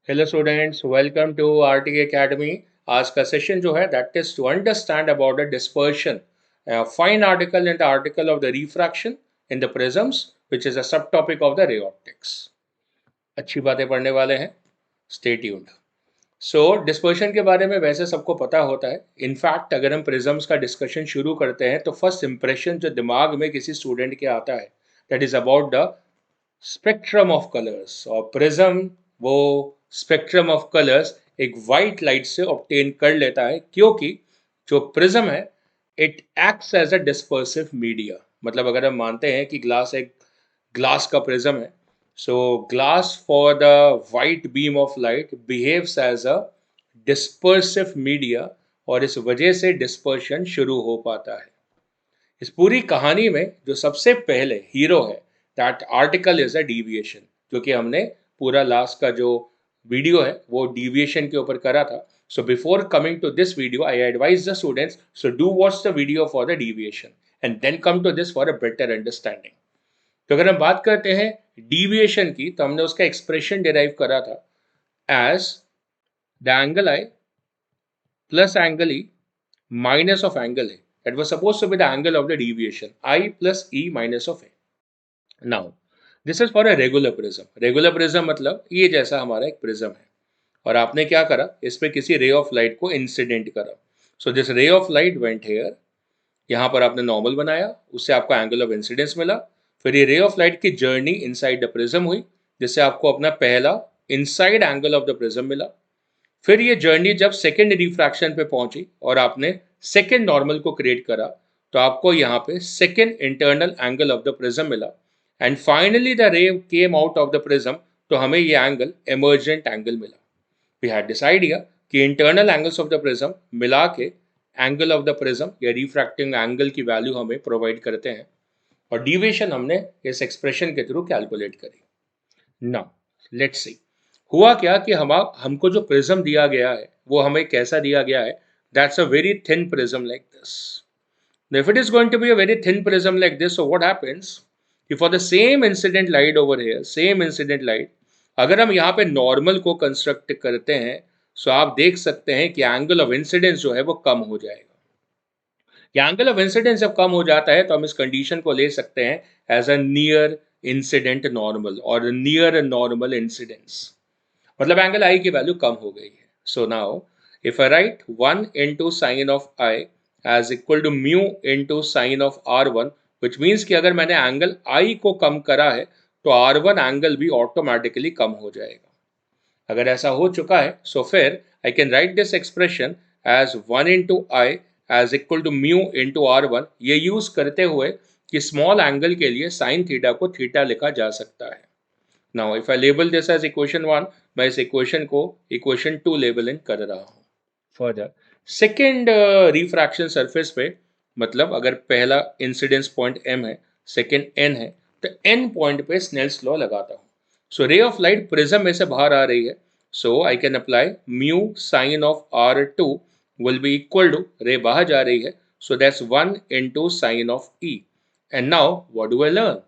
Hello students, welcome to RT academy. आज का session जो है that is to understand about the dispersion fine article in the article of the refraction in the prisms which is a sub topic of the ray optics. अच्छी बातें पढ़ने वाले हैं, stay tuned. सो dispersion के बारे में वैसे सबको पता होता है। इनफैक्ट अगर हम प्रिज्म्स का डिस्कशन शुरू करते हैं तो फर्स्ट इंप्रेशन जो दिमाग में किसी स्टूडेंट के आता है that is about the spectrum of colours. और प्रिज्म वो स्पेक्ट्रम ऑफ कलर्स एक वाइट लाइट से ऑब्टेन कर लेता है, क्योंकि जो प्रिज्म है it acts as a dispersive media. मतलब अगर हम मानते हैं कि ग्लास एक ग्लास का प्रिज्म है, so glass for the white beam of light behaves as a dispersive media, और इस वजह से डिस्पर्शन शुरू हो पाता है। इस पूरी कहानी में जो सबसे पहले हीरो है that article is a deviation, क्योंकि हमने पूरा लास्ट का जो वीडियो है वो डिविएशन के ऊपर करा था। So before coming to this video I advise the students so do watch the video for the deviation and then come to this for a better understanding. तो अगर हम बात करते हैं डिविएशन की, तो हमने उसका एक्सप्रेशन डिराइव करा था as the angle i plus angle e minus of angle A. That was supposed to be the angle of the deviation, I plus E minus of A. Now, this is for a regular prism. Regular prism मतलब ये जैसा हमारा एक prism है, और आपने क्या करा, इस पे किसी रे ऑफ लाइट को इंसिडेंट करा। So this ray of light went hair, यहाँ पर आपने नॉर्मल बनाया, उससे आपको एंगल ऑफ इंसिडेंस मिला। फिर ये रे ऑफ लाइट की जर्नी इनसाइड द प्रिज्म हुई, जिससे आपको अपना पहला inside angle of the prism मिला। फिर ये जर्नी जब सेकेंड रिफ्रैक्शन पे पहुंची और आपने सेकेंड नॉर्मल को क्रिएट करा, तो आपको यहाँ पे second internal angle of the prism मिला। And finally the ray came out of the prism, तो हमें ये एंगल एमर्जेंट एंगल मिला। वी हैड डिसाइड किया कि internal angles of the prism मिला के एंगल ऑफ द प्रिज्म या रिफ्रैक्टिंग एंगल की वैल्यू हमें प्रोवाइड करते हैं, और डिविएशन हमने इस एक्सप्रेशन के थ्रू कैलकुलेट करी। नाउ लेट्स सी हुआ क्या कि हमको जो प्रिज्म दिया गया है वो हमें कैसा दिया गया है। That's a very thin prism like this. If it is going to be a very thin prism like this, so what happens कि for the same incident light over here, same incident light, अगर हम यहाँ पे normal को construct करते हैं, सो आप देख सकते हैं कि एंगल ऑफ इंसिडेंस जो है वो कम हो जाएगा। ये एंगल ऑफ इंसिडेंस जब कम हो जाता है तो हम इस कंडीशन को ले सकते हैं as a near incident normal और नियर नॉर्मल इंसिडेंस। मतलब एंगल आई की वैल्यू कम हो गई है। So now if I write 1 into sine of i as equal to mu into sine of R1, which means कि अगर मैंने एंगल आई को कम करा है तो R1 एंगल भी ऑटोमेटिकली कम हो जाएगा। अगर ऐसा हो चुका है सो फिर I can write this expression as 1 into i as equal to mu into R1, ये यूज करते हुए कि स्मॉल एंगल के लिए साइन थीटा को थीटा लिखा जा सकता है। Now, if I label this as equation 1, मैं इस equation को equation 2 लेबल इन कर रहा हूँ। Further, second refraction surface पे, मतलब अगर पहला incidence point M है, second N है, तो N point पे Snell's law लगाता हूँ। So ray of light prism में से बाहर आ रही है, so I can apply mu sin of R2 will be equal to, ray बाहर जा रही है, so that's 1 into sin of E. And now what do I learn?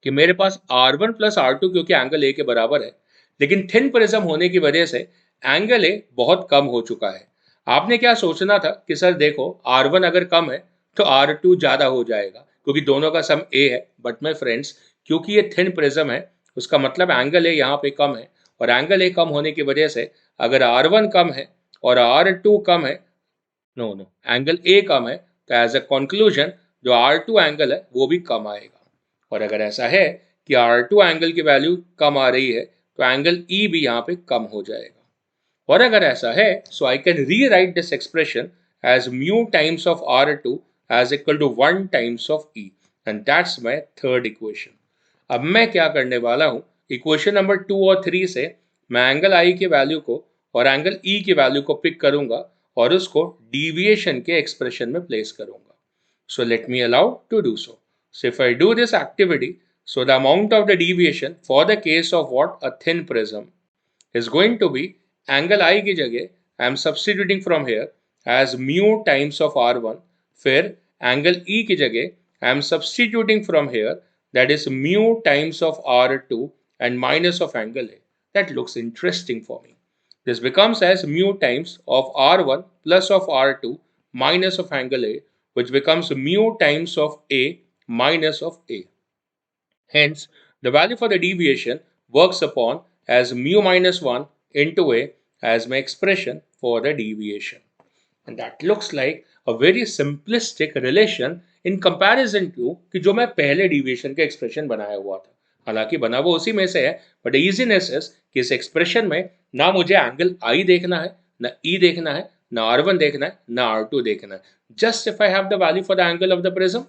कि मेरे पास R1 प्लस R2 क्योंकि एंगल ए के बराबर है, लेकिन थिन प्रिज्म होने की वजह से एंगल ए बहुत कम हो चुका है। आपने क्या सोचना था कि सर देखो R1 अगर कम है तो R2 ज़्यादा हो जाएगा क्योंकि दोनों का सम ए है। बट माय फ्रेंड्स, क्योंकि ये थिन प्रिज्म है उसका मतलब एंगल ए यहाँ पे कम है, और एंगल ए कम होने की वजह से अगर R1 कम है और R2 कम है, नो नो एंगल ए कम है, तो एज अ कंक्लूजन जो R2 एंगल है वो भी कम आएगा। और अगर ऐसा है कि R2 एंगल की वैल्यू कम आ रही है तो एंगल E भी यहाँ पे कम हो जाएगा। और अगर ऐसा है so I can rewrite this expression as mu times of R2 as equal to 1 times of E, and that's my third equation. अब मैं क्या करने वाला हूँ, इक्वेशन नंबर 2 और 3 से मैं एंगल I की वैल्यू को और एंगल E की वैल्यू को पिक करूंगा और उसको डिविएशन के एक्सप्रेशन में प्लेस करूंगा। So let me allow to do so. So if I do this activity, so the amount of the deviation for the case of what a thin prism is going to be angle I की जगह I am substituting from here as mu times of R1, फिर angle E की जगह I am substituting from here that is mu times of R2 and minus of angle A, that looks interesting for me. This becomes as mu times of r1 plus of r2 minus of angle A, which becomes mu times of A minus of A. Hence, the value for the deviation works upon as mu minus 1 into A as my expression for the deviation. And that looks like a very simplistic relation in comparison to कि जो मैं पहले deviation का expression बनाया हुआ था. हालांकि बना वो उसी में से है, but the easiness is कि इस expression में ना मुझे angle I देखना है, ना E देखना है, ना R1 देखना है, ना R2 देखना है. Just if I have the value for the angle of the prism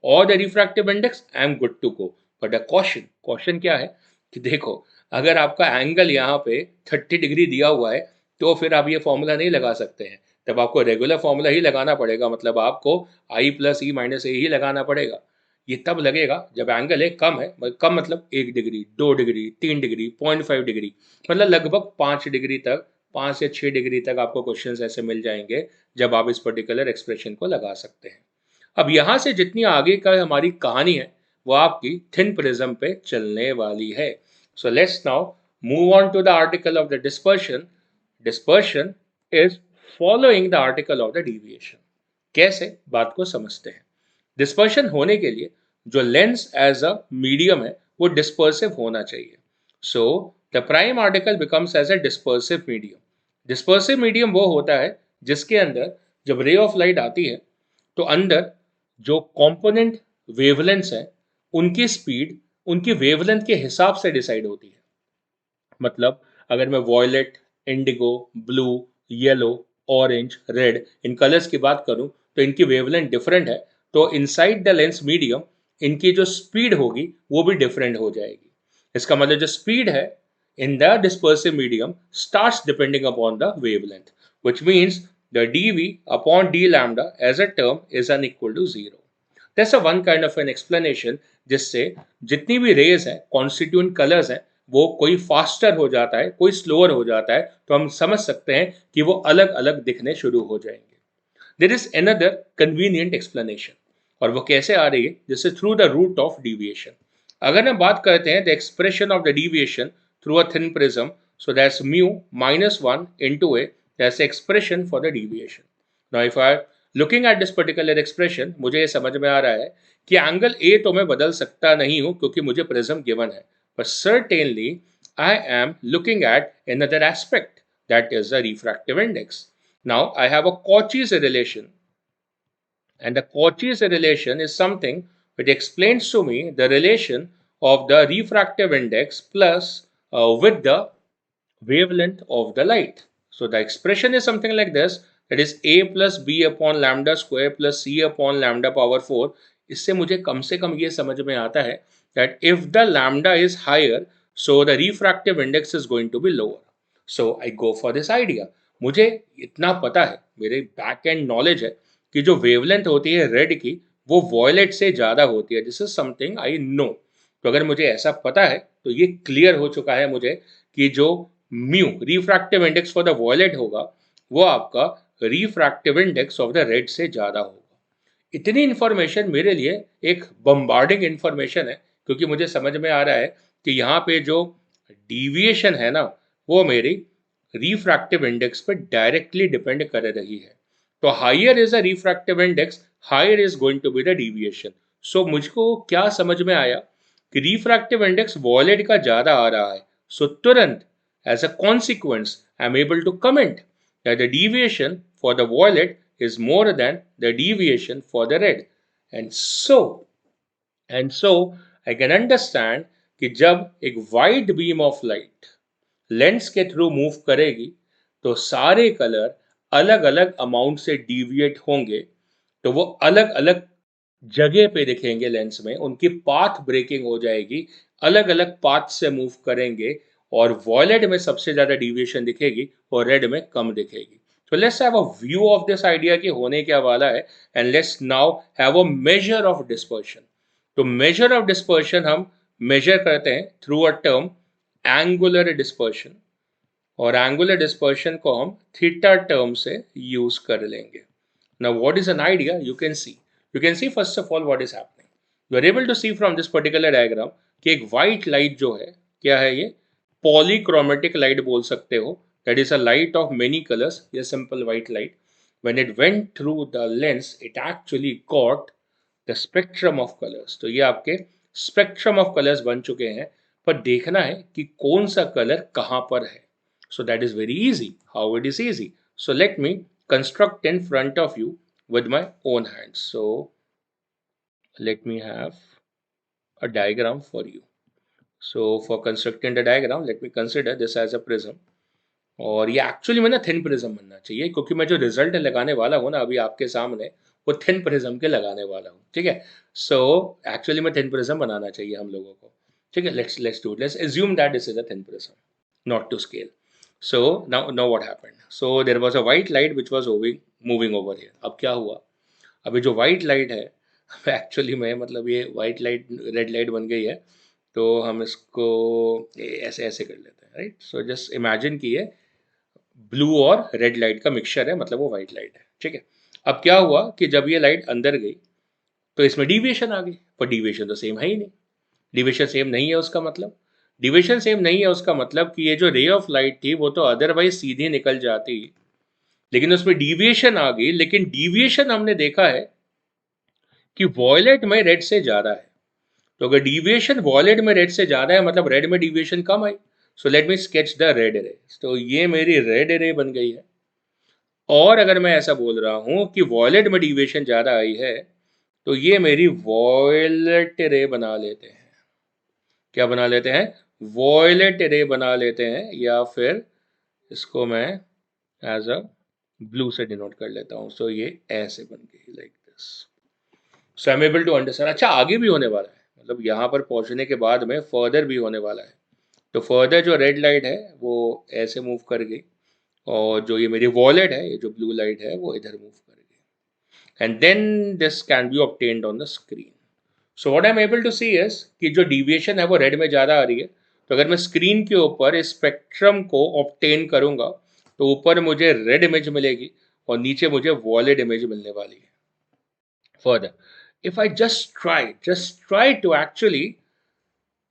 or the refractive index, I am good to go. But a caution क्या है कि देखो, अगर आपका एंगल यहाँ पे 30 डिग्री दिया हुआ है तो फिर आप ये फॉर्मूला नहीं लगा सकते हैं. तब आपको रेगुलर फॉर्मूला ही लगाना पड़ेगा, मतलब आपको I प्लस ई माइनस ए ही लगाना पड़ेगा. ये तब लगेगा जब एंगल ए कम है, कम मतलब 1 डिग्री, 2 डिग्री, 3 डिग्री, 0.5 डिग्री, मतलब लगभग 5 डिग्री तक, 5 से 6 डिग्री तक आपको क्वेश्चंस ऐसे मिल जाएंगे जब आप इस पर्टिकुलर एक्सप्रेशन को लगा सकते हैं. अब यहाँ से जितनी आगे का हमारी कहानी है वो आपकी थिन प्रिज्म पे चलने वाली है. So let's now move on to the article of the dispersion. Dispersion is following the article of the deviation. कैसे, बात को समझते हैं. डिस्पर्शन होने के लिए जो लेंस एज अ मीडियम है वो डिस्पर्सिव होना चाहिए. So the prime article becomes as a dispersive medium. Dispersive medium वो होता है जिसके अंदर जब रे ऑफ लाइट आती है तो अंदर जो कंपोनेंट वेवलेंथ्स है उनकी स्पीड उनकी वेवलेंथ के हिसाब से डिसाइड होती है. मतलब अगर मैं violet, indigo, blue, yellow, orange, red इन कलर्स की बात करूं तो इनकी वेवलेंथ डिफरेंट है, तो इनसाइड द लेंस मीडियम इनकी जो स्पीड होगी वो भी डिफरेंट हो जाएगी. इसका मतलब जो स्पीड है in the dispersive medium starts depending upon the wavelength, which means the dV upon d lambda as a term is unequal to 0. That's a one kind of an explanation जिससे जितनी भी raise है, constituent colours हैं, वो कोई faster हो जाता है, कोई स्लोअर हो जाता है, तो हम समझ सकते हैं कि वो अलग अलग दिखने शुरू हो जाएंगे. There is another convenient explanation, और वो कैसे आ रही है, जैसे through the root of deviation. अगर हम बात करते हैं the expression of the deviation through a thin prism, so that's mu minus 1 into A, that's the expression for the deviation. Now if I looking at this particular expression, मुझे ये समझ में आ रहा है कि एंगल A तो मैं बदल सकता नहीं हूँ क्योंकि मुझे प्रिज्म गिवन है, but certainly I am looking at another aspect, that is the refractive index. Now I have a Cauchy's relation, and the Cauchy's relation is something which explains to me the relation of the refractive index plus with the wavelength of the light. So the expression is something like this, that is a plus b upon lambda square plus c upon lambda power 4. इससे मुझे कम से कम ये समझ में आता है that if the lambda is higher, so the refractive index is going to be lower. So I go for this idea. मुझे इतना पता है, मेरे बैक एंड नॉलेज है कि जो वेवलेंथ होती है रेड की वो वॉयलेट से ज़्यादा होती है. This is something I know. तो अगर मुझे ऐसा पता है तो ये क्लियर हो चुका है मुझे कि जो mu refractive index for the violet होगा वो आपका refractive index of the red से ज़्यादा होगा. इतनी इन्फॉर्मेशन मेरे लिए एक बम्बार्डिंग इन्फॉर्मेशन है, क्योंकि मुझे समझ में आ रहा है कि यहाँ पे जो डिविएशन है ना वो मेरी रिफ्रैक्टिव इंडेक्स पर डायरेक्टली डिपेंड कर रही है. तो higher is a refractive index, higher is going to be the deviation. So मुझको क्या समझ में आया कि रिफ्रैक्टिव इंडेक्स वॉयलेट का ज़्यादा आ रहा है. सो तुरंत as a consequence I am able to comment that the deviation for the violet is more than the deviation for the red. And so I can understand कि जब एक wide beam of light lens के through move करेगी तो सारे colour अलग अलग amount से डिविएट होंगे, तो वो अलग अलग जगह पे दिखेंगे लेंस में, उनकी पाथ ब्रेकिंग हो जाएगी, अलग अलग पाथ से मूव करेंगे और वॉयलेट में सबसे ज्यादा डिविएशन दिखेगी और रेड में कम दिखेगी. So let's have a view of this idea कि होने क्या वाला है, and let's now have a measure of dispersion. तो measure of dispersion हम measure करते हैं through a term angular dispersion, और angular dispersion को हम theta term से use कर लेंगे. Now what is an idea? You can see first of all what is happening. You are able to see from this particular diagram कि एक white light जो है क्या है, ये पॉलीक्रोमेटिक लाइट बोल सकते हो, that is a light of many colours, ये simple white light, when it went through the lens it actually got the spectrum of colours. तो ये आपके स्पेक्ट्रम ऑफ कलर्स बन चुके हैं, पर देखना है कि कौन सा कलर कहाँ पर है। So that is very easy. How it is easy? So let me construct in front of you with my own hands. So let me have a diagram for you. So for constructing the diagram, let me consider this as a prism. और ये actually में ना thin prism बनना चाहिए, क्योंकि मैं जो result लगाने वाला हूँ ना अभी आपके सामने, वो थिन प्रिज्म के लगाने वाला हूँ, ठीक है। सो एक्चुअली में थिन प्रिज्म बनाना चाहिए हम लोगों को, ठीक है। Let's do it, let's assume that this is a thin prism, not to scale. So now what happened? So there was a white light which was moving over here. अब क्या हुआ? अभी जो वाइट लाइट है actually में मतलब ये white light red light बन गई है, तो हम इसको ऐसे ऐसे कर लेते हैं, राइट। सो जस्ट इमेजिन कि ये ब्लू और रेड लाइट का मिक्सचर है, मतलब वो वाइट लाइट है, ठीक है। अब क्या हुआ कि जब ये लाइट अंदर गई तो इसमें डिविएशन आ गई, पर डिविएशन तो सेम है ही नहीं। डिविएशन सेम नहीं है उसका मतलब, डिविएशन सेम नहीं है उसका मतलब कि ये जो रे ऑफ लाइट थी वो तो अदरवाइज सीधी निकल जाती, लेकिन उसमें डिविएशन आ गई। लेकिन डिविएशन हमने देखा है कि वॉयलेट में रेड से ज्यादा है, तो अगर डिविएशन वॉयलेट में रेड से ज्यादा है मतलब रेड में deviation come I. So let me sketch the red रे। तो ये मेरी रेड रे बन गई है। और अगर मैं ऐसा बोल रहा हूं कि वॉयलेट में डिविएशन ज्यादा आई है, तो ये मेरी वॉयलेट रे बना लेते हैं। क्या बना लेते हैं? वॉयलेट रे बना लेते हैं, या फिर इसको मैं एज अ ब्लू से डिनोट कर लेता हूं। सो ये ऐसे बन गई, like this. So I am able to understand. अच्छा, आगे भी होने वाला है, मतलब यहाँ पर पहुँचने के बाद में फर्दर भी होने वाला है। तो फर्दर जो रेड लाइट है वो ऐसे मूव कर गई, और जो ये मेरी वॉलेट है, ये जो ब्लू लाइट है, वो इधर मूव कर गई, and then this can be obtained on the screen. So what I am able to see is कि जो डिविएशन है वो रेड में ज़्यादा आ रही है। तो अगर मैं स्क्रीन के ऊपर स्पेक्ट्रम को ऑब्टेन करूंगा तो ऊपर मुझे रेड इमेज मिलेगी और नीचे मुझे वॉलेट इमेज मिलने वाली है। Further, if I just try to actually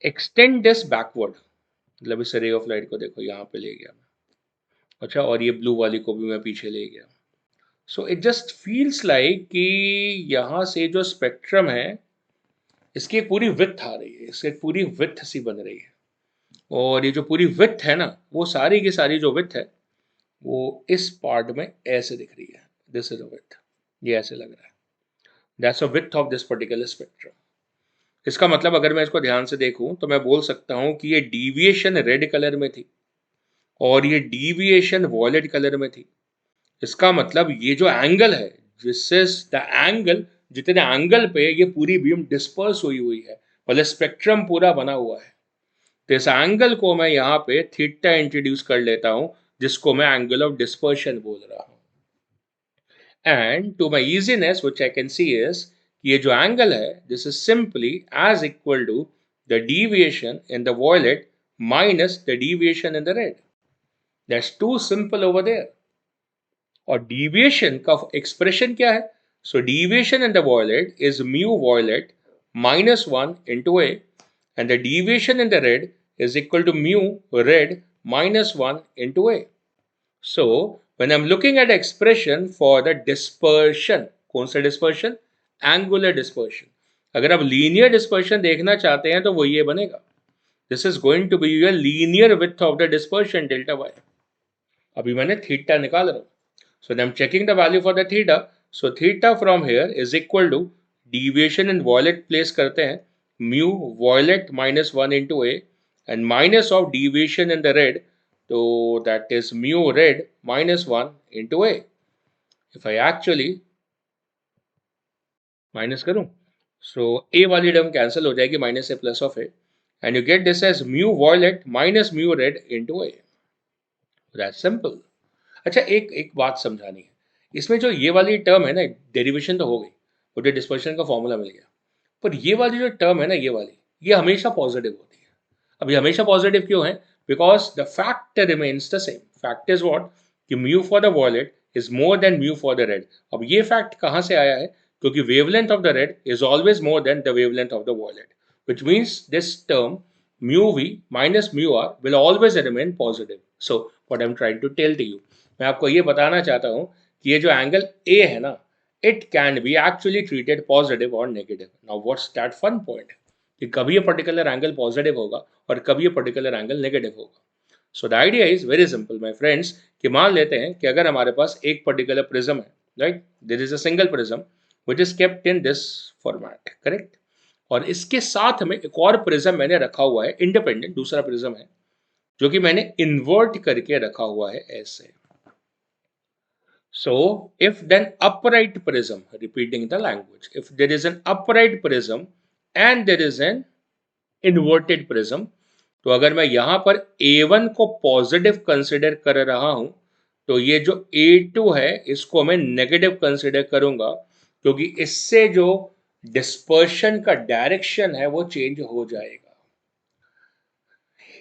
extend this backward, मतलब इस रे ऑफ लाइट को देखो यहाँ पे ले गया मैं, अच्छा, और ये ब्लू वाली को भी मैं पीछे ले गया। So it just feels like कि यहाँ से जो स्पेक्ट्रम है इसकी एक पूरी विड्थ आ रही है, इसकी एक पूरी विड्थ सी बन रही है, और ये जो पूरी विड्थ है ना, वो सारी की सारी जो विड्थ है वो इस पार्ट में ऐसे दिख रही है। दिस इज अ विड्थ, ये ऐसे लग रहा है। That's a width of this particular spectrum. इसका मतलब अगर मैं इसको ध्यान से देखूं तो मैं बोल सकता हूं कि ये डिविएशन रेड कलर में थी और ये डिविएशन वॉयलेट कलर में थी। इसका मतलब ये जो एंगल है, दिस इज द एंगल, जितने एंगल पे ये पूरी बीम डिस्पर्स हुई हुई है, मतलब स्पेक्ट्रम पूरा बना हुआ है, तो इस एंगल को मैं यहाँ पे थीटा इंट्रोड्यूस कर लेता हूं, जिसको मैं एंगल ऑफ डिस्पर्शन बोल रहा हूं। And to my easiness, which I can see is ये जो एंगल है, this is simply as equal to the deviation in the violet minus the deviation in the red. That's too simple over there. और deviation का expression क्या है? So deviation in the violet is mu violet minus 1 into A, and the deviation in the red is equal to mu red minus 1 into A. So when I'm looking at expression for the dispersion, कौन सा dispersion? Angular dispersion. अगर आप linear dispersion देखना चाहते हैं तो वो ये बनेगा. This is going to be your linear width of the dispersion delta y. अभी मैंने theta निकाल रहा हूँ. So then I'm checking the value for the theta. So theta from here is equal to deviation in violet place करते हैं, mu violet minus 1 into A, and minus of deviation in the red. So that is mu red minus 1 into A. If I actually minus करूं, so A वाली term cancel हो जाएगी, minus A plus of A, and you get this as mu violet minus mu red into A. That's simple. अच्छा, एक बात समझानी है, इसमें जो ये वाली टर्म है ना, डेरिवेशन तो हो गई, मुझे डिस्पर्शन का फॉर्मूला मिल गया, पर ये वाली जो टर्म है ना, ये वाली, ये हमेशा पॉजिटिव होती है। अब ये हमेशा पॉजिटिव क्यों है? Because the fact remains the same. Fact is what? कि mu for the violet is more than mu for the red. अब ये फैक्ट कहाँ से आया है? क्योंकि wavelength of the red is always more than the wavelength of the violet, which means this term mu v minus mu r will always remain positive. So what I'm trying to tell to you, मैं आपको ये बताना चाहता हूँ कि ये जो angle a है ना, it can be actually treated positive or negative. Now what's that fun point कि कभी ये पर्टिकुलर एंगल पॉजिटिव होगा और कभी ये पर्टिकुलर एंगल नेगेटिव होगा. So the idea is very simple my friends कि मान लेते हैं कि अगर हमारे पास एक पर्टिकुलर प्रिज्म है, right, there is a single prism which is kept in this format, correct, और इसके साथ में एक और प्रिज्म मैंने रखा हुआ है, इंडिपेंडेंट दूसरा प्रिज्म है जो कि मैंने इन्वर्ट करके रखा हुआ है ऐसे. So if then upright prism, repeating the language, if there is an upright prism and there is an inverted prism, तो अगर मैं यहां पर A1 को पॉजिटिव कंसिडर कर रहा हूं तो ये जो A2 है इसको मैं नेगेटिव कंसिडर करूंगा क्योंकि इससे जो डिस्पर्शन का डायरेक्शन है वो चेंज हो जाएगा,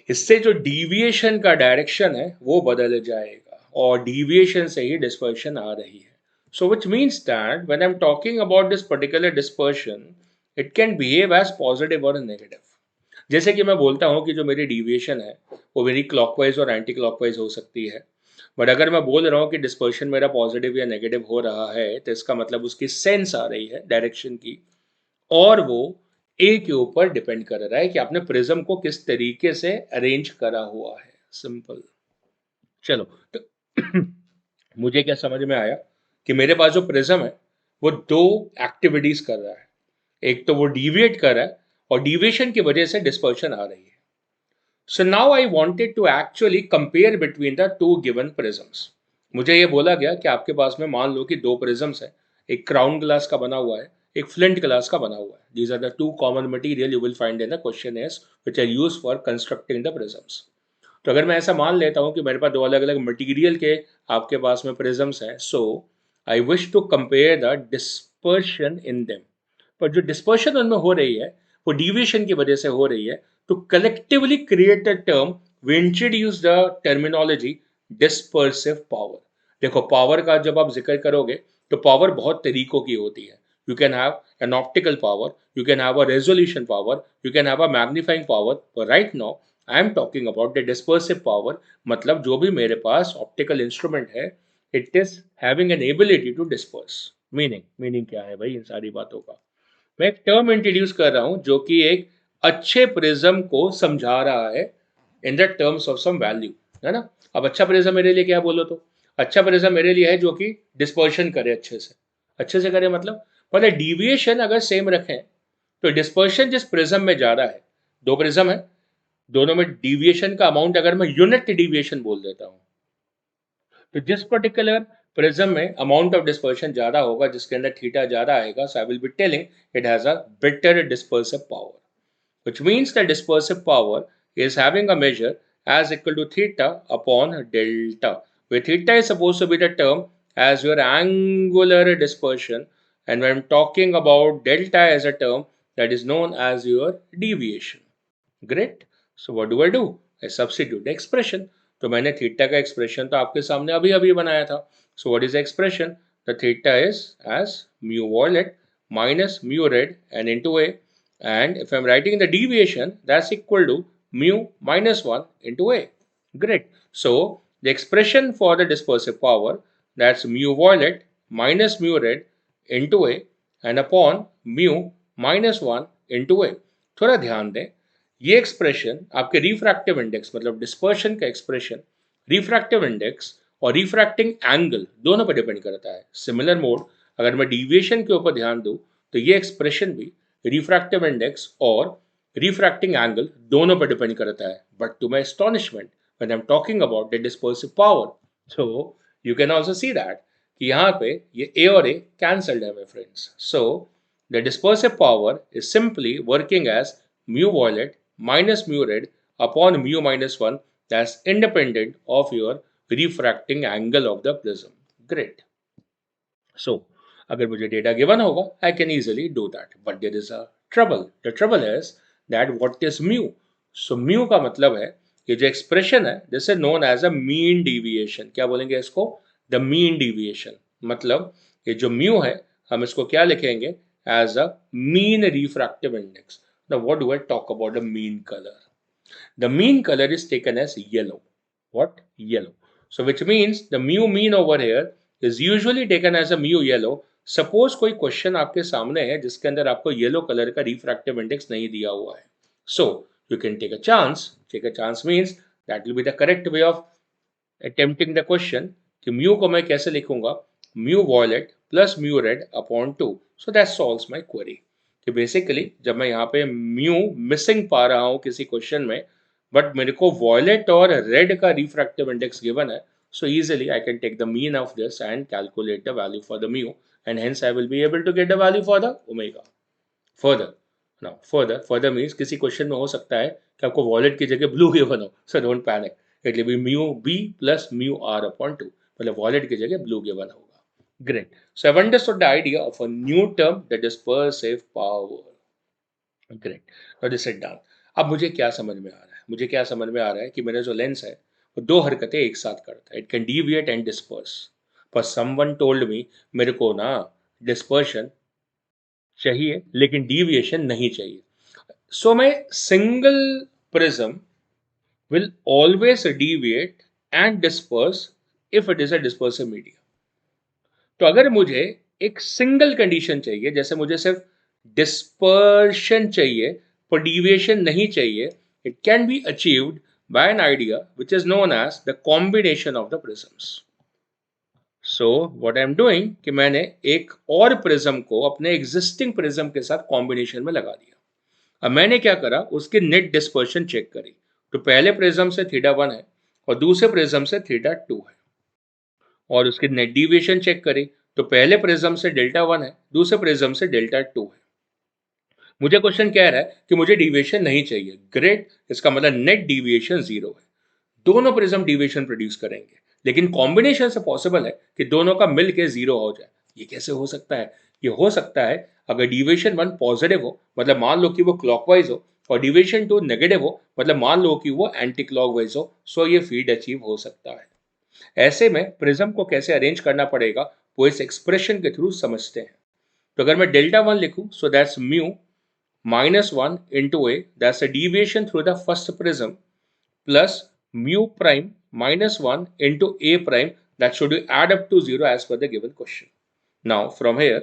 इससे जो डीविएशन का डायरेक्शन है वो बदल जाएगा और डीविएशन से ही डिस्पर्शन आ रही है. So which means that when I am talking about this particular dispersion it can behave as positive और नेगेटिव. जैसे कि मैं बोलता हूँ कि जो मेरी डीविएशन है वो मेरी क्लॉकवाइज और एंटी क्लॉकवाइज हो सकती है, बट अगर मैं बोल रहा हूँ कि डिस्पर्शन मेरा पॉजिटिव या नेगेटिव हो रहा है तो इसका मतलब उसकी सेंस आ रही है डायरेक्शन की, और वो ए के ऊपर डिपेंड कर रहा है कि आपने प्रिज्म को किस तरीके से अरेंज करा हुआ है. सिंपल. चलो तो मुझे क्या समझ में आया कि मेरे पास जो प्रिज्म है वो दो एक्टिविटीज कर रहा है. एक तो वो डिविएट कर रहा है और डिविएशन की वजह से डिस्पर्शन आ रही है. So now I wanted to actually compare between the two given prisms. मुझे ये बोला गया कि आपके पास में मान लो कि दो प्रिज्म्स है, एक क्राउन ग्लास का बना हुआ है, एक फ्लिंट ग्लास का बना हुआ है. These are the two common material you will find in the questioners which are used for constructing the prisms. तो अगर मैं ऐसा मान लेता हूँ कि मेरे पास दो अलग अलग मटेरियल के आपके पास में प्रिज्म्स हैं, so I wish to compare the dispersion in them. पर जो डिस्पर्शन उनमें हो रही है वो डिविएशन की वजह से हो रही है. To collectively create a term, we introduce the terminology dispersive power. देखो पावर का जब आप जिक्र करोगे तो पावर बहुत तरीकों की होती है. You can have an optical power, you can have a resolution power, you can have a magnifying power. But right now I am talking about the dispersive power. मतलब जो भी मेरे पास optical instrument है, it is having an ability to disperse. Meaning क्या है भाई इन सारी बातों का? मैं एक टर्म इंट्रोड्यूस कर रहा हूं जो कि एक अच्छे प्रिज्म को समझा रहा है in the terms of some value, है ना. अब अच्छा प्रिज्म मेरे लिए क्या बोलो तो अच्छा प्रिज्म मेरे लिए है जो कि डिस्पर्शन करे अच्छे से करे. मतलब डिविएशन अगर सेम रखें तो डिस्पर्शन जिस प्रिज्म में जा रहा है, दो प्रिज्म है, दोनों में डिविएशन का अमाउंट अगर मैं यूनिट डिविएशन बोल देता हूं तो जिस पर्टिकुलर प्रिज्म में अमाउंट ऑफ डिस्पर्शन ज्यादा होगा, जिसके अंदर थीटा ज्यादा आएगा, so I will be telling it has a better dispersive power, which means the dispersive power is having a measure as equal to theta upon delta, where theta is supposed to be the term as your angular dispersion, and when I'm talking about delta as a term that is known as your deviation. Great. So what do? I substitute the expression. तो मैंने theta का expression तो आपके सामने अभी अभी बनाया था. So what is the expression? The theta is as mu violet minus mu red and into a, and if I'm writing the deviation that's equal to mu minus 1 into a. Great. So the expression for the dispersive power, that's mu violet minus mu red into a and upon mu minus 1 into a. थोड़ा ध्यान दें, ये expression आपके refractive index मतलब dispersion का expression refractive index और refracting angle दोनों पर डिपेंड करता है. सिमिलर मोड अगर मैं डिविएशन के ऊपर ध्यान दूं तो ये एक्सप्रेशन भी रिफ्रैक्टिव इंडेक्स और रिफ्रैक्टिंग एंगल दोनों पर डिपेंड करता है. But to my astonishment when I am talking about the dispersive power, so you can also see that कि यहाँ पे ये ए और ए कैंसल्ड है my friends. So the dispersive power is simply working as mu violet minus mu red upon mu minus 1 that's independent of your refracting angle of the prism. Great. So अगर मुझे data given होगा I can easily do that, but there is a trouble. The trouble is that what is mu? So mu का मतलब है ये जो expression है this is known as a mean deviation. क्या बोलेंगे इसको? The mean deviation. मतलब ये जो mu है हम इसको क्या लिखेंगे? As a mean refractive index. Now what do I talk about the mean color? The mean color is taken as yellow. What? Yellow. So which means the mu mean over here is usually taken as a mu yellow. Suppose कोई question आपके सामने है जिसके अंदर आपको yellow colour का refractive index नहीं दिया हुआ है. So you can take a chance. Take a chance means that will be the correct way of attempting the question कि mu को मैं कैसे लिखूंगा, mu violet plus mu red upon 2. So that solves my query. कि basically जब मैं यहाँ पे mu मिसिंग पा रहा हूँ किसी क्वेश्चन में, बट मेरे को वॉयलेट और रेड का रिफ्रैक्टिव इंडेक्स गिवन है, so easily I can take the mean of this and calculate the value for the mu, and hence I will be able to get the value for the omega. Further means किसी question में हो सकता है कि आपको wallet की जगह blue given हो, so don't panic. It will be mu b plus mu r upon 2. मतलब वॉलेट की जगह ब्लू गिवन होगा. Great. So I've understood the idea of a new term, the dispersive power. Great. Now just sit down. अब मुझे क्या समझ में आ रहा है? मुझे क्या समझ में आ रहा है कि मेरा जो लेंस है वो दो हरकतें एक साथ करता है. It can deviate and disperse. पर समवन टोल्ड मी मेरे को ना डिस्पर्शन चाहिए लेकिन डिविएशन नहीं चाहिए. सो मैं single prism will always deviate and disperse if it is a dispersive medium. तो अगर मुझे एक सिंगल कंडीशन चाहिए, जैसे मुझे सिर्फ डिस्पर्शन चाहिए पर डिविएशन नहीं चाहिए, it can be achieved by an idea which is known as the combination of the prisms. So what I am doing कि मैंने एक और प्रिज्म को अपने एग्जिस्टिंग प्रिज्म के साथ कॉम्बिनेशन में लगा दिया. अब मैंने क्या करा, उसके नेट डिस्पर्शन चेक करी. तो पहले प्रिज्म से θ1 है और दूसरे प्रिज्म से θ2 है, और उसकी नेट डिविएशन चेक करी. तो पहले प्रिज्म से Δ1 है, दूसरे प्रिज्म से Δ2 है. मुझे क्वेश्चन कह रहा है कि मुझे डिविएशन नहीं चाहिए. ग्रेट. इसका मतलब नेट डिविएशन 0 है. दोनों प्रिज्म डिविएशन प्रोड्यूस करेंगे, लेकिन कॉम्बिनेशन से पॉसिबल है कि दोनों का मिल के 0 हो जाए. ये कैसे हो सकता है? ये हो सकता है अगर डिविएशन 1 पॉजिटिव हो, मतलब मान लो कि वो क्लॉकवाइज हो, और डिविएशन 2 नेगेटिव हो, मतलब मान लो कि वो एंटी क्लॉकवाइज हो. सो ये फीड अचीव हो सकता है. ऐसे में प्रिज्म को कैसे अरेंज करना पड़ेगा वो इस एक्सप्रेशन के थ्रू समझते हैं. तो अगर मैं Δ1 लिखूं, so that's mu -1 into a, that's a deviation through the first prism, plus mu prime -1 into a prime, that should add up to 0 as per the given question. Now from here,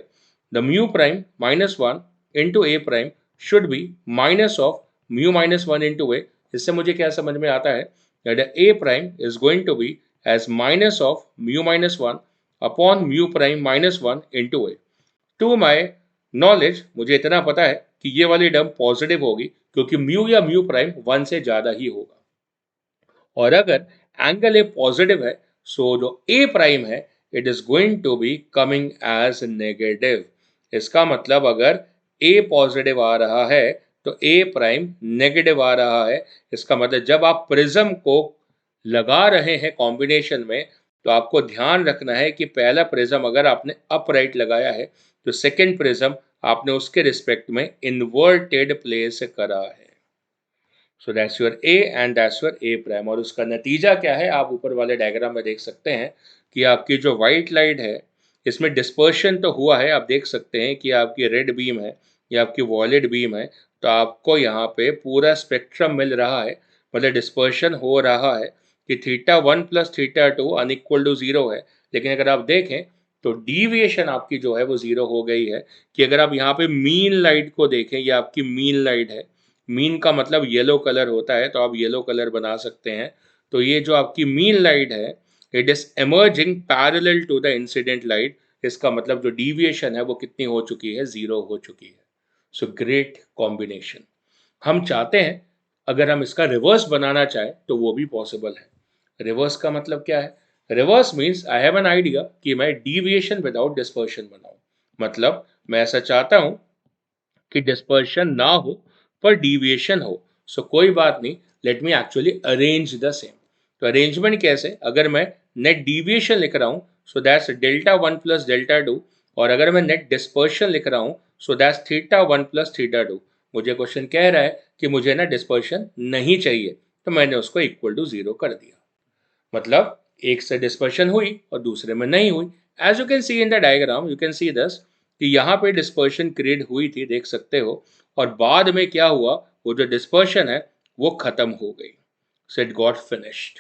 the mu prime -1 into a prime should be minus of mu -1 into a. इससे मुझे क्या समझ में आता है that a prime is going to be as minus of mu -1 upon mu prime -1 into a. To my knowledge, मुझे इतना पता है कि ये वाली टर्म पॉजिटिव होगी क्योंकि म्यू या म्यू प्राइम 1 से ज़्यादा ही होगा. और अगर एंगल ए पॉजिटिव है, सो जो ए प्राइम है it is going to be coming as negative. इसका मतलब अगर ए पॉजिटिव आ रहा है तो ए प्राइम नेगेटिव आ रहा है. इसका मतलब जब आप प्रिज्म को लगा रहे हैं कॉम्बिनेशन में, तो आपको ध्यान रखना है कि पहला प्रिज्म अगर आपने अपराइट लगाया है तो सेकेंड प्रिज्म आपने उसके रिस्पेक्ट में इन्वर्टेड प्लेस करा है. So that's your A and that's your A prime. और उसका नतीजा क्या है आप ऊपर वाले डायग्राम में देख सकते हैं कि आपकी जो वाइट लाइट है इसमें डिस्पर्शन तो हुआ है. आप देख सकते हैं कि आपकी रेड बीम है या आपकी वॉयलेट बीम है, तो आपको यहाँ पे पूरा स्पेक्ट्रम मिल रहा है, मतलब डिस्पर्शन हो रहा है कि θ1 प्लस θ2 अनइक्वल टू 0 है. लेकिन अगर आप देखें तो डीविएशन आपकी जो है वो 0 हो गई है. कि अगर आप यहाँ पे मीन लाइट को देखें, ये आपकी मीन लाइट है. मीन का मतलब येलो कलर होता है, तो आप येलो कलर बना सकते हैं. तो ये जो आपकी मीन लाइट है it is emerging parallel to the incident light. इसका मतलब जो डीविएशन है वो कितनी हो चुकी है? 0 हो चुकी है. So great combination. हम चाहते हैं अगर हम इसका रिवर्स बनाना चाहें तो वो भी पॉसिबल है. रिवर्स का मतलब क्या है? Reverse means I have an idea कि मैं डीविएशन विदाउट डिस्पर्शन बनाऊं. मतलब मैं ऐसा चाहता हूं कि डिस्पर्शन ना हो पर डीविएशन हो. सो कोई बात नहीं, let me actually arrange the same. तो अरेंजमेंट कैसे? अगर मैं नेट डीविएशन लिख रहा हूं सो दैट्स Δ1 प्लस Δ2, और अगर मैं नेट डिस्पर्शन लिख रहा हूं सो दैट्स θ1 प्लस θ2. मुझे क्वेश्चन कह रहा है कि मुझे ना डिस्पर्शन नहीं चाहिए, तो मैंने उसको इक्वल टू 0 कर दिया. मतलब एक से डिस्पर्शन हुई और दूसरे में नहीं हुई. As you can see in the diagram, you can see this कि यहाँ पे डिस्पर्शन क्रिएट हुई थी, देख सकते हो. और बाद में क्या हुआ, वो जो डिस्पर्शन है वो खत्म हो गई। सो इट गॉट फिनिश्ड,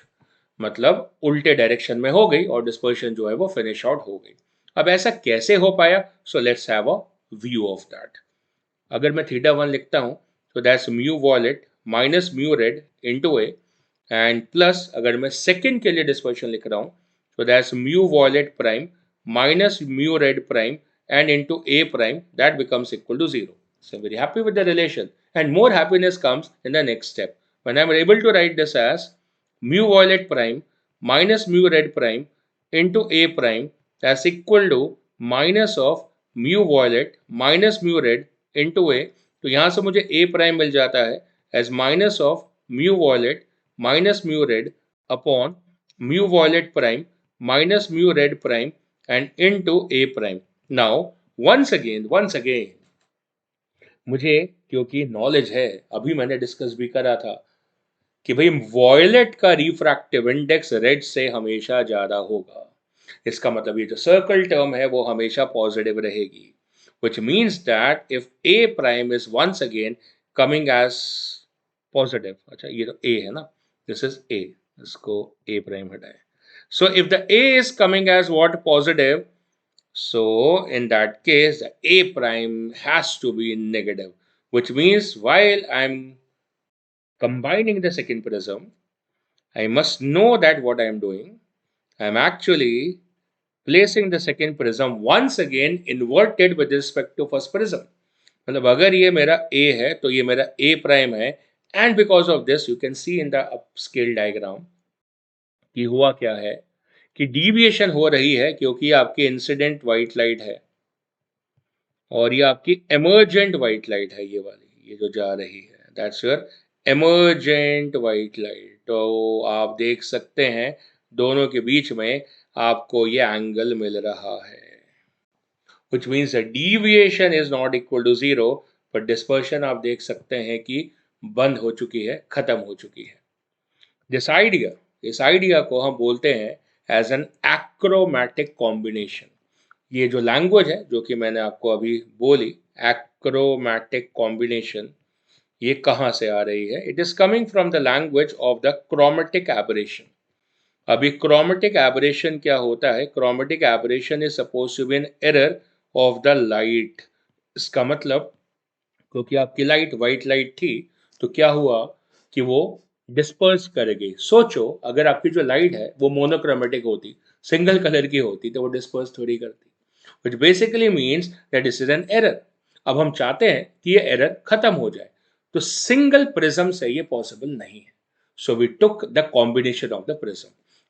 मतलब उल्टे डायरेक्शन में हो गई और डिस्पर्शन जो है वो फिनिश आउट हो गई। अब ऐसा कैसे हो पाया? So let's have a view of that. अगर मैं θ1 लिखता हूँ तो that's mu wallet minus mu red into A, and plus अगर मैं सेकेंड के लिए डिस्पर्शन लिख रहा हूँ तो that's mu wallet prime minus mu red prime and into a prime, that becomes equal to 0. So I'm very happy with the relation, and more happiness comes in the next step when I'm able to write this as mu violet prime minus mu red prime into a prime, that's equal to minus of mu violet minus mu red into a. तो यहाँ से मुझे a prime मिल जाता है as minus of mu violet minus mu red upon mu violet prime minus mu red prime and into a prime. Now once again मुझे क्योंकि knowledge है, अभी मैंने डिस्कस भी करा था कि भाई वॉयलेट का रिफ्रैक्टिव इंडेक्स रेड से हमेशा ज्यादा होगा। इसका मतलब ये जो सर्कल टर्म है वो हमेशा पॉजिटिव रहेगी, which means that if a prime is once again coming as positive, अच्छा ये तो a है ना, this is a, इसको a prime हटाए। So if the a is coming as what, positive, so in that case the a prime has to be negative, which means while I'm combining the second prism, I must know that what I am doing, I am actually placing the second prism once again inverted with respect to first prism. मतलब अगर ये मेरा A है तो ये मेरा A prime है, and because of this you can see in the upscale diagram कि हुआ क्या है कि डीविएशन हो रही है क्योंकि आपकी इंसिडेंट व्हाइट लाइट है और ये आपकी एमर्जेंट व्हाइट लाइट है, ये वाली, ये जो जा रही है, that's your emergent white light. तो आप देख सकते हैं दोनों के बीच में आपको ये एंगल मिल रहा है, which means the deviation is not equal to 0, but dispersion आप देख सकते हैं कि बंद हो चुकी है, खत्म हो चुकी है। इस आइडिया को हम बोलते हैं एज एन एक्रोमैटिक कॉम्बिनेशन। ये जो लैंग्वेज है जो कि मैंने आपको अभी बोली, एक्रोमैटिक कॉम्बिनेशन, ये कहाँ से आ रही है? It is coming from the language of the chromatic aberration. अभी क्रोमेटिक एबरेशन क्या होता है? Chromatic aberration is suppose to be an error of the light. इसका मतलब क्योंकि आपकी लाइट व्हाइट लाइट थी तो क्या हुआ कि वो डिस्पर्स कर गई। सोचो अगर आपकी जो लाइट है वो मोनोक्रोमेटिक होती, सिंगल कलर की होती, तो वो डिस्पर्स थोड़ी करती, which basically means that this is an error. अब हम चाहते हैं कि ये एरर खत्म हो जाए, तो सिंगल प्रिज्म से ये पॉसिबल नहीं है। So we took the combination of the prism,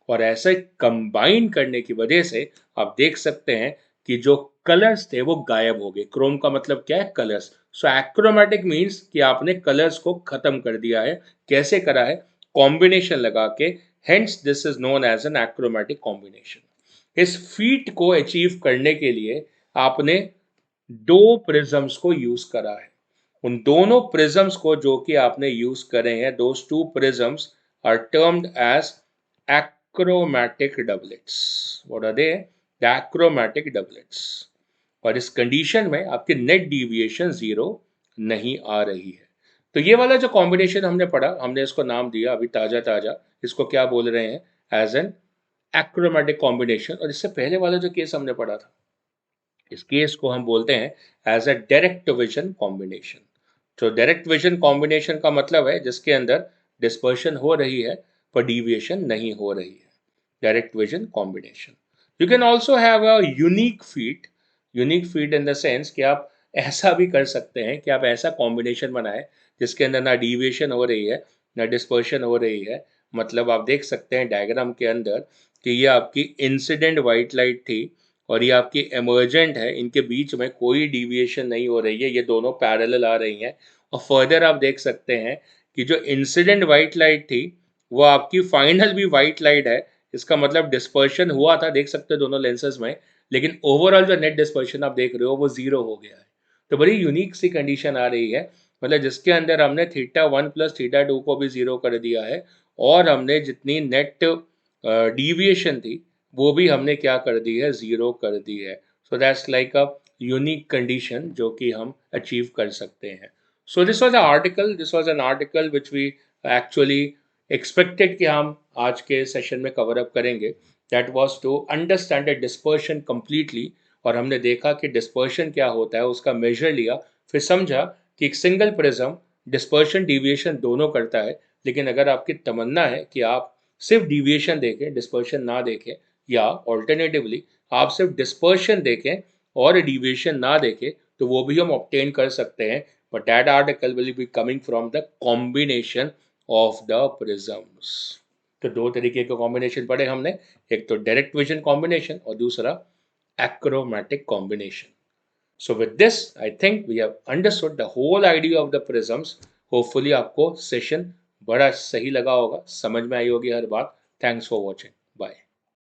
और ऐसे कंबाइन करने की वजह से आप देख सकते हैं कि जो कलर्स थे वो गायब हो गए। क्रोम का मतलब क्या है? कलर्स। सो एक्रोमेटिक मीन्स कि आपने कलर्स को खत्म कर दिया है। कैसे करा है? कॉम्बिनेशन लगा के। Hence this is known as an achromatic combination. इस फीट को अचीव करने के लिए आपने दो प्रिज्म्स को यूज करा है। उन दोनों प्रिज्म्स को जो कि आपने यूज करे हैं, those two prisms are termed as achromatic doublets. What are they? The achromatic doublets. और इस कंडीशन में आपकी नेट डिविएशन 0 नहीं आ रही है। तो ये वाला जो कॉम्बिनेशन हमने पढ़ा, हमने इसको नाम दिया अभी ताजा ताजा, इसको क्या बोल रहे हैं? As an achromatic combination. और इससे पहले वाला जो केस हमने पढ़ा था, इस केस को हम बोलते हैं as a direct vision combination. तो डायरेक्ट विजन कॉम्बिनेशन का मतलब है जिसके अंदर डिस्पर्शन हो रही है पर डिविएशन नहीं हो रही है, direct vision combination. You can also have a unique feet in the sense कि आप ऐसा भी कर सकते हैं कि आप ऐसा कॉम्बिनेशन बनाएं जिसके अंदर ना डिविएशन हो रही है ना डिस्पर्शन हो रही है। मतलब आप देख सकते हैं डायग्राम के अंदर कि ये आपकी इंसिडेंट वाइट लाइट थी और ये आपकी एमर्जेंट है, इनके बीच में कोई डिविएशन नहीं हो रही है, ये दोनों पैरेलल आ रही हैं। और फर्दर आप देख सकते हैं कि जो इंसिडेंट वाइट लाइट थी वो आपकी फाइनल भी वाइट लाइट है। इसका मतलब डिस्पर्शन हुआ था, देख सकते हैं दोनों लेंसेज में, लेकिन ओवरऑल जो नेट डिस्पर्शन आप देख रहे हो वो 0 हो गया है। तो बड़ी यूनिक सी कंडीशन आ रही है, मतलब जिसके अंदर हमने θ1 प्लस θ2 को भी 0 कर दिया है और हमने जितनी नेट डिविएशन थी वो भी हमने क्या कर दी है? 0 कर दी है। So that's like a unique condition जो कि हम अचीव कर सकते हैं। So this was an article which we actually expected कि हम आज के सेशन में कवर अप करेंगे, that was to understand the dispersion completely. और हमने देखा कि डिस्पर्शन क्या होता है, उसका मेजर लिया, फिर समझा कि एक सिंगल प्रिज्म डिस्पर्शन डिविएशन दोनों करता है। लेकिन अगर आपकी तमन्ना है कि आप सिर्फ डिविएशन देखें, डिस्पर्शन ना देखें, या ऑल्टरनेटिवली आप सिर्फ डिस्पर्शन देखें और डिविएशन ना देखें, तो वो भी हम ऑब्टेन कर सकते हैं, but that article will be coming from the combination of the prisms। तो दो तरीके के कॉम्बिनेशन पढ़े हमने, एक तो डायरेक्ट विजन कॉम्बिनेशन और दूसरा acromatic combination। So with this, I think we have understood the whole idea of the prisms। Hopefully आपको सेशन बड़ा सही लगा होगा, समझ में आई होगी हर बात। Thanks for watching, bye.